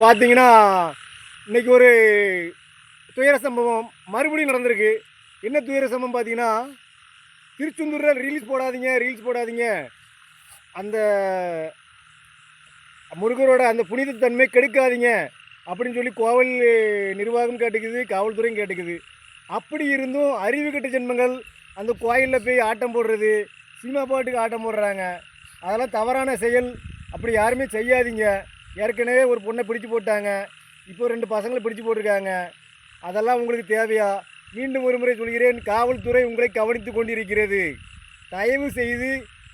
பார்த்தீங்கன்னா, இன்னைக்கு ஒரு துயர சம்பவம் மறுபடியும் நடந்திருக்கு. என்ன துயர சம்பவம் பார்த்தீங்கன்னா, திருச்செந்தூர்ல ரீல்ஸ் போடாதீங்க, ரீல்ஸ் போடாதீங்க. அந்த முருகரோட அந்த புனித தன்மை கெடுக்காதீங்க. அப்படின்னு சொல்லி கோவில் நிர்வாகம் கேட்டுக்குது, காவல்துறையும் கேட்டுக்குது. அப்படி இருந்தும் அறிவு கெட்ட ஜென்மங்கள் அந்த கோயில்ல போய் ஆட்டம் போடுறது, சினிமா பாட்டுக்கு ஆட்டம் போடுறாங்க. அதெல்லாம் தவறான செயல். அப்படி யாருமே செய்யாதீங்க. ஏற்கனவே ஒரு பொண்ணை பிடிச்சு போட்டாங்க. இப்போ 2 பசங்கள பிடிச்சு போட்டிருக்காங்க. அதெல்லாம் உங்களுக்கு தேவையா? மீண்டும் ஒரு முறை சொல்கிறேன், காவல்துறை உங்களை கவனித்துக் கொண்டிருக்கிறது. தயவு செய்து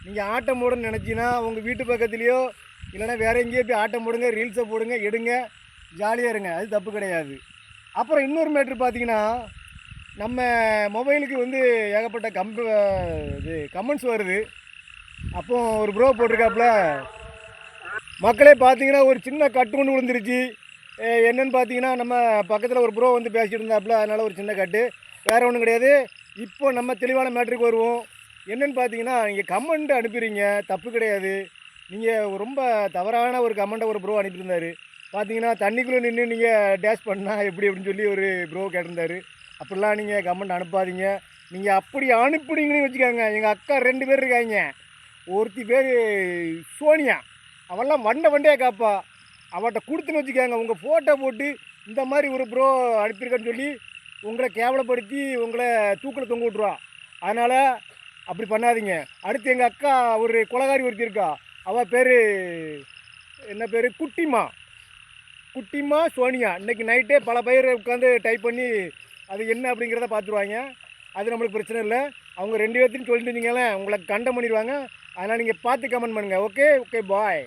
நீங்கள் ஆட்டம் போடணும்னு நினச்சிங்கன்னா, உங்கள் வீட்டு பக்கத்துலேயோ இல்லைன்னா வேற எங்கேயோ போய் ஆட்டம் போடுங்க, ரீல்ஸை போடுங்க, எடுங்க, ஜாலியாக இருங்க. அது தப்பு கிடையாது. அப்புறம் இன்னொரு மேட்ரு பார்த்தீங்கன்னா, நம்ம மொபைலுக்கு வந்து ஏகப்பட்ட கமெண்ட்ஸ் வருது. அப்போ ஒரு ப்ரோ போட்டிருக்காப்புல, மக்களே பார்த்தீங்கன்னா ஒரு சின்ன கட்டு ஒன்று விழுந்துருச்சு. என்னன்னு பார்த்தீங்கன்னா, நம்ம பக்கத்தில் ஒரு ப்ரோ வந்து பேசிட்டு இருந்தாப்புல, அதனால் ஒரு சின்ன கட்டு. வேறு ஒன்றும் கிடையாது. இப்போ நம்ம தெளிவான மேட்ருக்கு வருவோம். என்னன்னு பார்த்தீங்கன்னா, நீங்கள் கமெண்ட் அனுப்புகிறீங்க, தப்பு கிடையாது. நீங்கள் ரொம்ப தவறான ஒரு கமெண்ட்டை ஒரு ப்ரோ அனுப்பியிருந்தார். பார்த்தீங்கன்னா, தண்ணிக்குள்ளே நின்று நீங்கள் டேஷ் பண்ணால் எப்படி அப்படின்னு சொல்லி ஒரு ப்ரோ கேட்டிருந்தார். அப்படிலாம் நீங்கள் கமெண்ட் அனுப்பாதீங்க. நீங்கள் அப்படி அனுப்புனீங்கன்னு வச்சுக்கோங்க, எங்கள் அக்கா 2 பேர் இருக்காங்க. ஒருத்தி பேர் சோனியா, அவெல்லாம் வண்டையாக காப்பா. அவட்ட கொடுத்துன்னு வச்சுக்கோங்க, உங்கள் ஃபோட்டோ போட்டு இந்த மாதிரி ஒரு ப்ரோ அனுப்பியிருக்கேன்னு சொல்லி உங்களை கேவலப்படுத்தி உங்களை தூக்கில் தொங்க விட்ருவா. அதனால் அப்படி பண்ணாதீங்க. அடுத்து எங்கள் அக்கா ஒரு கொலகாரி ஒருத்தி இருக்கா. அவள் பேர் என்ன பேர், குட்டிமா சோனியா. இன்றைக்கி நைட்டே பல பேர் உட்காந்து டைப் பண்ணி அது என்ன அப்படிங்கிறத பார்த்துருவாங்க. அது நம்மளுக்கு பிரச்சனை இல்லை. அவங்க 2 பேர்த்தையும் சொல்லிட்டு இருந்தீங்களேன், உங்களை கண்டம் பண்ணிடுவாங்க. அதனால் நீங்கள் பார்த்து கமெண்ட் பண்ணுங்கள். Okay okay bye.